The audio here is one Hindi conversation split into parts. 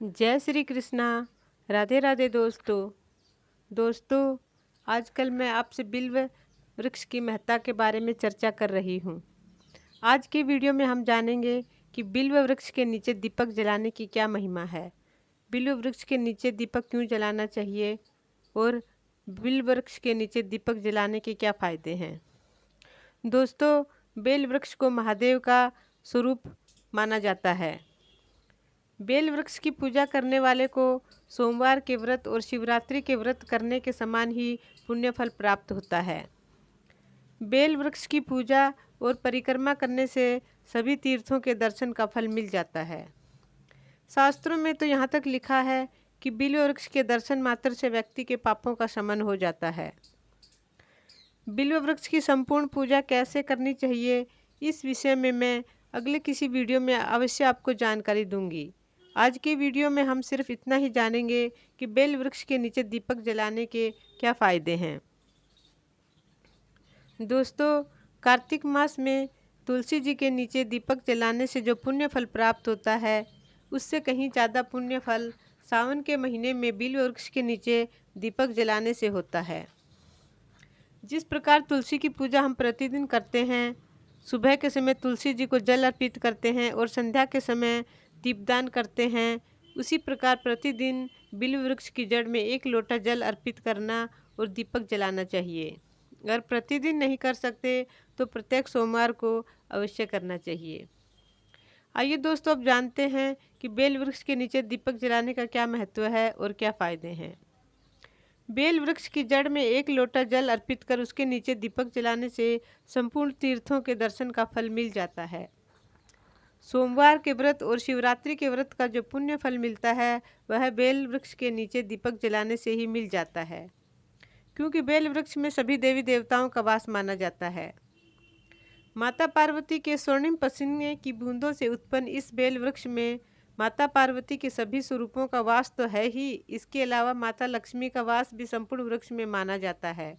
जय श्री कृष्णा। राधे राधे दोस्तों आजकल मैं आपसे बिल्व वृक्ष की महत्ता के बारे में चर्चा कर रही हूँ। आज की वीडियो में हम जानेंगे कि बिल्व वृक्ष के नीचे दीपक जलाने की क्या महिमा है, बिल्व वृक्ष के नीचे दीपक क्यों जलाना चाहिए और बिल्व वृक्ष के नीचे दीपक जलाने के क्या फ़ायदे हैं। दोस्तों, बेल वृक्ष को महादेव का स्वरूप माना जाता है। बेल वृक्ष की पूजा करने वाले को सोमवार के व्रत और शिवरात्रि के व्रत करने के समान ही पुण्य फल प्राप्त होता है। बेल वृक्ष की पूजा और परिक्रमा करने से सभी तीर्थों के दर्शन का फल मिल जाता है। शास्त्रों में तो यहाँ तक लिखा है कि बिल्व वृक्ष के दर्शन मात्र से व्यक्ति के पापों का शमन हो जाता है। बिल्व वृक्ष की संपूर्ण पूजा कैसे करनी चाहिए, इस विषय में मैं अगले किसी वीडियो में अवश्य आपको जानकारी दूंगी। आज की वीडियो में हम सिर्फ इतना ही जानेंगे कि बेल वृक्ष के नीचे दीपक जलाने के क्या फ़ायदे हैं। दोस्तों, कार्तिक मास में तुलसी जी के नीचे दीपक जलाने से जो पुण्य फल प्राप्त होता है, उससे कहीं ज़्यादा पुण्य फल सावन के महीने में बिल्व वृक्ष के नीचे दीपक जलाने से होता है। जिस प्रकार तुलसी की पूजा हम प्रतिदिन करते हैं, सुबह के समय तुलसी जी को जल अर्पित करते हैं और संध्या के समय दीपदान करते हैं, उसी प्रकार प्रतिदिन बिल्व वृक्ष की जड़ में 1 लोटा जल अर्पित करना और दीपक जलाना चाहिए। अगर प्रतिदिन नहीं कर सकते तो प्रत्येक सोमवार को अवश्य करना चाहिए। आइए दोस्तों, अब जानते हैं कि बेल वृक्ष के नीचे दीपक जलाने का क्या महत्व है और क्या फ़ायदे हैं। बेल वृक्ष की जड़ में 1 लोटा जल अर्पित कर उसके नीचे दीपक जलाने से संपूर्ण तीर्थों के दर्शन का फल मिल जाता है। सोमवार के व्रत और शिवरात्रि के व्रत का जो पुण्य फल मिलता है, वह बेल वृक्ष के नीचे दीपक जलाने से ही मिल जाता है, क्योंकि बेल वृक्ष में सभी देवी देवताओं का वास माना जाता है। माता पार्वती के स्वर्णिम पसीने की बूंदों से उत्पन्न इस बेल वृक्ष में माता पार्वती के सभी स्वरूपों का वास तो है ही, इसके अलावा माता लक्ष्मी का वास भी संपूर्ण वृक्ष में माना जाता है।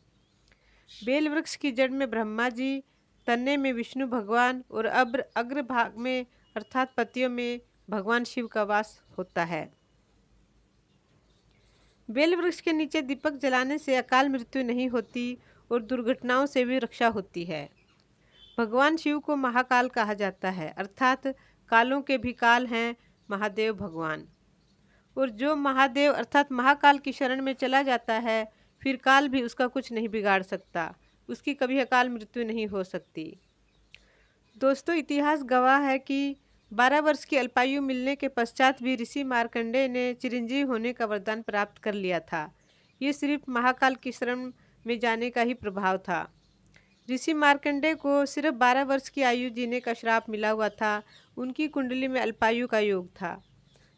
बेल वृक्ष की जड़ में ब्रह्मा जी, तने में विष्णु भगवान और अग्र भाग में अर्थात पत्तियों में भगवान शिव का वास होता है। बेल वृक्ष के नीचे दीपक जलाने से अकाल मृत्यु नहीं होती और दुर्घटनाओं से भी रक्षा होती है। भगवान शिव को महाकाल कहा जाता है, अर्थात कालों के भी काल हैं महादेव भगवान। और जो महादेव अर्थात महाकाल की शरण में चला जाता है, फिर काल भी उसका कुछ नहीं बिगाड़ सकता, उसकी कभी अकाल मृत्यु नहीं हो सकती। दोस्तों, इतिहास गवाह है कि 12 वर्ष की अल्पायु मिलने के पश्चात भी ऋषि मार्कंडेय ने चिरंजीव होने का वरदान प्राप्त कर लिया था। ये सिर्फ महाकाल की शरण में जाने का ही प्रभाव था। ऋषि मार्कंडेय को सिर्फ 12 वर्ष की आयु जीने का श्राप मिला हुआ था। उनकी कुंडली में अल्पायु का योग था।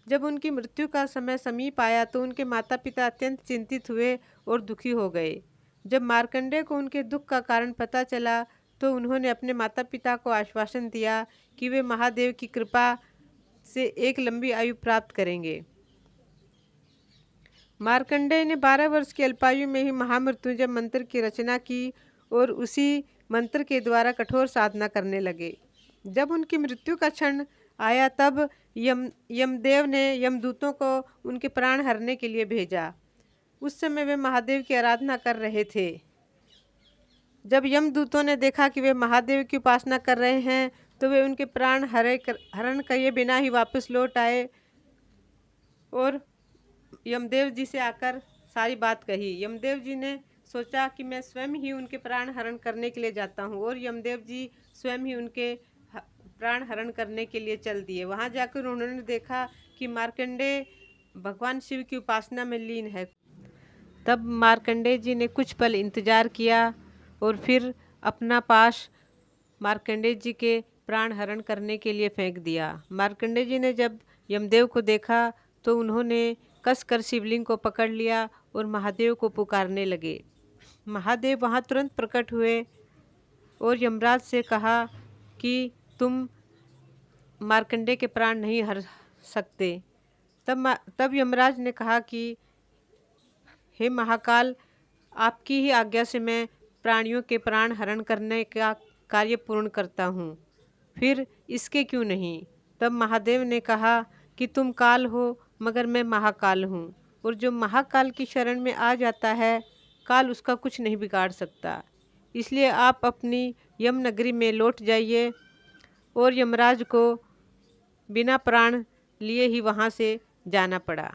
जब उनकी मृत्यु का समय समीप आया तो उनके माता पिता अत्यंत चिंतित हुए और दुखी हो गए। जब मार्कंडेय को उनके दुख का कारण पता चला तो उन्होंने अपने माता पिता को आश्वासन दिया कि वे महादेव की कृपा से एक लंबी आयु प्राप्त करेंगे। मार्कंडेय ने 12 वर्ष की अल्पायु में ही महामृत्युंजय मंत्र की रचना की और उसी मंत्र के द्वारा कठोर साधना करने लगे। जब उनकी मृत्यु का क्षण आया तब यमदेव ने यमदूतों को उनके प्राण हरने के लिए भेजा। उस समय वे महादेव की आराधना कर रहे थे। जब यमदूतों ने देखा कि वे महादेव की उपासना कर रहे हैं तो वे उनके प्राण हरण किए बिना ही वापस लौट आए और यमदेव जी से आकर सारी बात कही। यमदेव जी ने सोचा कि मैं स्वयं ही उनके प्राण हरण करने के लिए जाता हूँ, और यमदेव जी स्वयं ही उनके प्राण हरण करने के लिए चल दिए। वहाँ जाकर उन्होंने देखा कि मार्कंडेय भगवान शिव की उपासना में लीन है। तब मार्कंडेय जी ने कुछ पल इंतजार किया और फिर अपना पाश मार्कंडेय जी के प्राण हरण करने के लिए फेंक दिया। मार्कंडेय जी ने जब यमदेव को देखा तो उन्होंने कसकर शिवलिंग को पकड़ लिया और महादेव को पुकारने लगे। महादेव वहाँ तुरंत प्रकट हुए और यमराज से कहा कि तुम मार्कंडेय के प्राण नहीं हर सकते। तब यमराज ने कहा कि हे महाकाल, आपकी ही आज्ञा से मैं प्राणियों के प्राण हरण करने का कार्य पूर्ण करता हूँ, फिर इसके क्यों नहीं। तब महादेव ने कहा कि तुम काल हो, मगर मैं महाकाल हूँ, और जो महाकाल की शरण में आ जाता है, काल उसका कुछ नहीं बिगाड़ सकता। इसलिए आप अपनी यम नगरी में लौट जाइए। और यमराज को बिना प्राण लिए ही वहाँ से जाना पड़ा।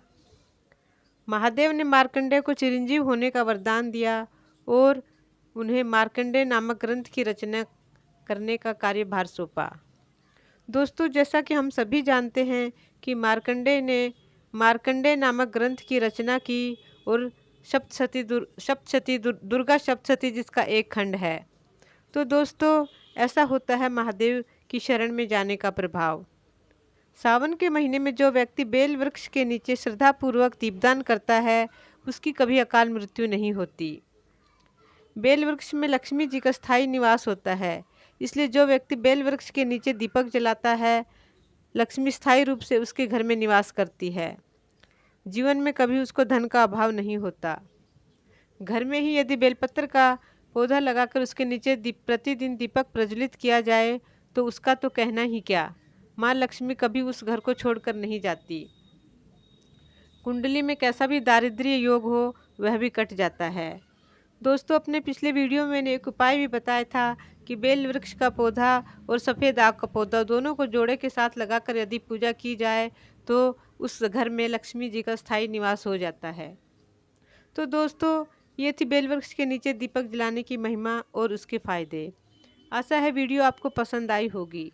महादेव ने मार्कंडेय को चिरंजीव होने का वरदान दिया और उन्हें मार्कंडेय नामक ग्रंथ की रचना करने का कार्यभार सौंपा। दोस्तों, जैसा कि हम सभी जानते हैं कि मार्कंडेय ने मार्कंडेय नामक ग्रंथ की रचना की और दुर्गा सप्तशती जिसका एक खंड है। तो दोस्तों, ऐसा होता है महादेव की शरण में जाने का प्रभाव। सावन के महीने में जो व्यक्ति बेल वृक्ष के नीचे श्रद्धापूर्वक दीपदान करता है, उसकी कभी अकाल मृत्यु नहीं होती। बेल वृक्ष में लक्ष्मी जी का स्थायी निवास होता है, इसलिए जो व्यक्ति बेल वृक्ष के नीचे दीपक जलाता है, लक्ष्मी स्थायी रूप से उसके घर में निवास करती है। जीवन में कभी उसको धन का अभाव नहीं होता। घर में ही यदि बेलपत्र का पौधा लगाकर उसके नीचे प्रतिदिन दीपक प्रज्वलित किया जाए, तो उसका तो कहना ही क्या, माँ लक्ष्मी कभी उस घर को छोड़कर नहीं जाती। कुंडली में कैसा भी दारिद्र्य योग हो, वह भी कट जाता है। दोस्तों, अपने पिछले वीडियो में मैंने एक उपाय भी बताया था कि बेल वृक्ष का पौधा और सफ़ेद आग का पौधा दोनों को जोड़े के साथ लगाकर यदि पूजा की जाए, तो उस घर में लक्ष्मी जी का स्थायी निवास हो जाता है। तो दोस्तों, ये थी बेल वृक्ष के नीचे दीपक जलाने की महिमा और उसके फ़ायदे। आशा है वीडियो आपको पसंद आई होगी।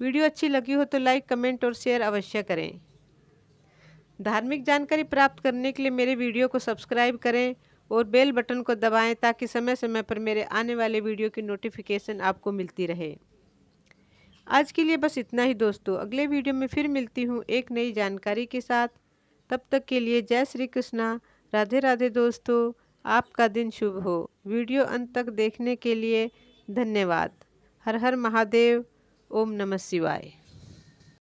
वीडियो अच्छी लगी हो तो लाइक, कमेंट और शेयर अवश्य करें। धार्मिक जानकारी प्राप्त करने के लिए मेरे वीडियो को सब्सक्राइब करें और बेल बटन को दबाएं, ताकि समय समय पर मेरे आने वाले वीडियो की नोटिफिकेशन आपको मिलती रहे। आज के लिए बस इतना ही दोस्तों। अगले वीडियो में फिर मिलती हूँ एक नई जानकारी के साथ। तब तक के लिए जय श्री कृष्णा, राधे राधे दोस्तों। आपका दिन शुभ हो। वीडियो अंत तक देखने के लिए धन्यवाद। हर हर महादेव। ओम नमः शिवाय।